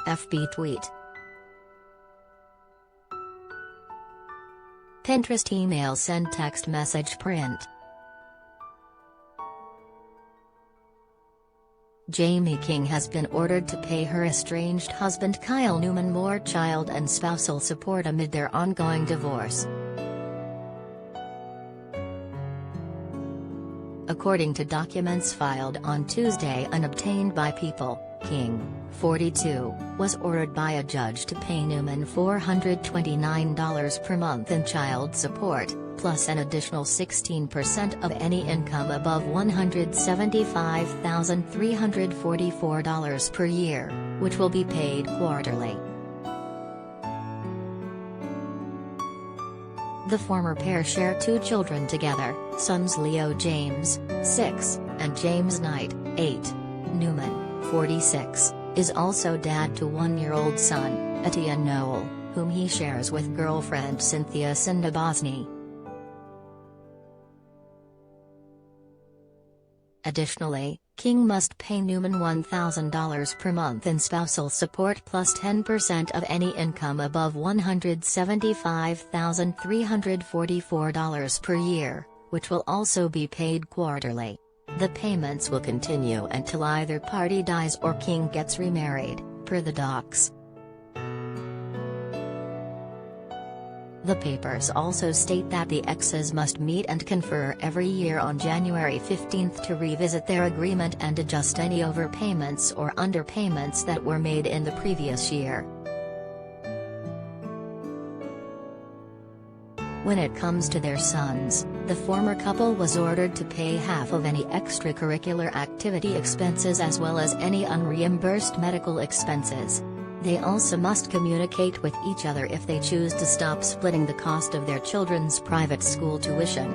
FB tweet. Pinterest email send text message print. Jaime King has been ordered to pay her estranged husband Kyle Newman more child and spousal support amid their ongoing divorce. According to documents filed on Tuesday and obtained by People, King, 42, was ordered by a judge to pay Newman $429 per month in child support, plus an additional 16% of any income above $175,344 per year, which will be paid quarterly. The former pair share 2 children together, sons Leo James, 6, and James Knight, 8. Newman, 46, is also dad to 1-year-old son, Etienne Noel, whom he shares with girlfriend Cynthia Sindabosny. Additionally, King must pay Newman $1,000 per month in spousal support plus 10% of any income above $175,344 per year, which will also be paid quarterly. The payments will continue until either party dies or King gets remarried, per the docs. The papers also state that the exes must meet and confer every year on January 15 to revisit their agreement and adjust any overpayments or underpayments that were made in the previous year. When it comes to their sons, the former couple was ordered to pay half of any extracurricular activity expenses as well as any unreimbursed medical expenses. They also must communicate with each other if they choose to stop splitting the cost of their children's private school tuition.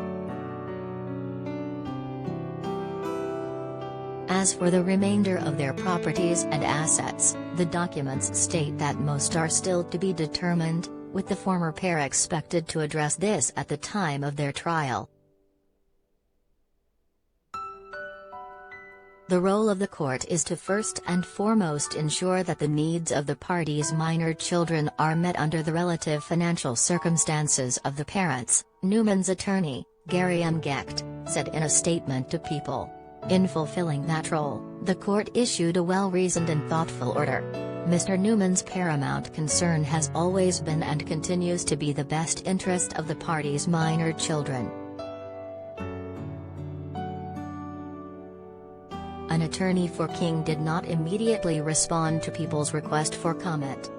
As for the remainder of their properties and assets, the documents state that most are still to be determined, with the former pair expected to address this at the time of their trial. The role of the court is to first and foremost ensure that the needs of the parties' minor children are met under the relative financial circumstances of the parents, Newman's attorney, Gary M. Gecht, said in a statement to People. In fulfilling that role, the court issued a well-reasoned and thoughtful order. Mr. Newman's paramount concern has always been and continues to be the best interest of the parties' minor children. An attorney for King did not immediately respond to People's request for comment.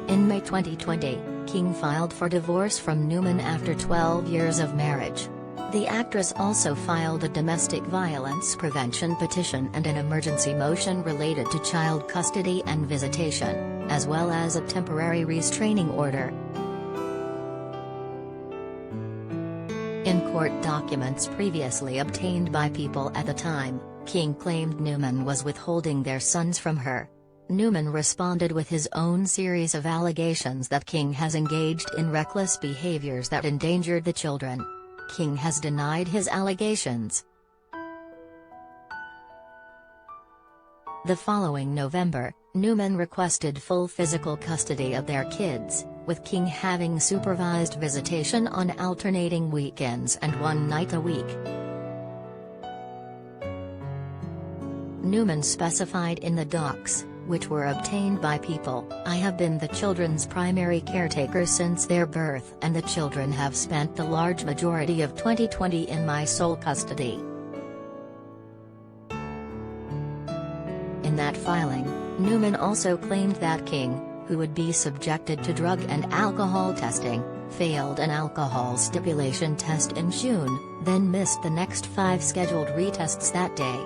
In May 2020, King filed for divorce from Newman after 12 years of marriage. The actress also filed a domestic violence prevention petition and an emergency motion related to child custody and visitation, as well as a temporary restraining order. In court documents previously obtained by People at the time, King claimed Newman was withholding their sons from her. Newman responded with his own series of allegations that King has engaged in reckless behaviors that endangered the children. King has denied his allegations. The following November, Newman requested full physical custody of their kids, with King having supervised visitation on alternating weekends and one night a week. Newman specified in the docs, which were obtained by People, "I have been the children's primary caretaker since their birth and the children have spent the large majority of 2020 in my sole custody." In that filing, Newman also claimed that King, who would be subjected to drug and alcohol testing, failed an alcohol stipulation test in June, then missed the next 5 scheduled retests that day.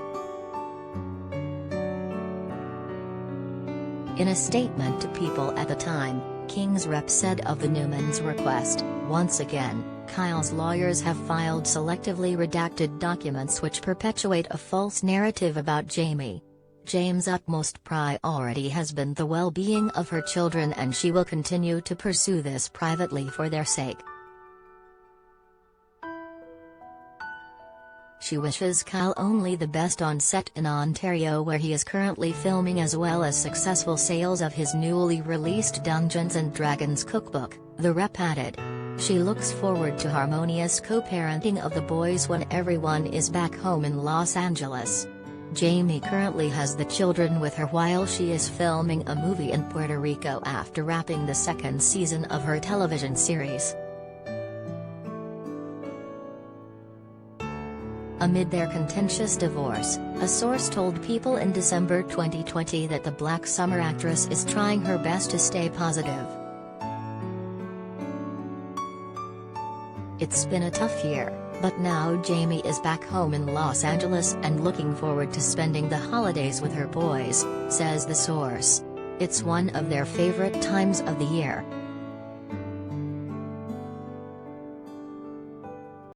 In a statement to People at the time, King's rep said of the Newmans' request, "Once again, Kyle's lawyers have filed selectively redacted documents which perpetuate a false narrative about Jame. Jame's utmost priority has been the well-being of her children and she will continue to pursue this privately for their sake." She wishes Kyle only the best on set in Ontario, where he is currently filming, as well as successful sales of his newly released Dungeons & Dragons cookbook, the rep added. She looks forward to harmonious co-parenting of the boys when everyone is back home in Los Angeles. Jame currently has the children with her while she is filming a movie in Puerto Rico after wrapping the second season of her television series. Amid their contentious divorce, a source told People in December 2020 that the Black Summer actress is trying her best to stay positive. It's been a tough year, but now Jame is back home in Los Angeles and looking forward to spending the holidays with her boys, says the source. It's one of their favorite times of the year.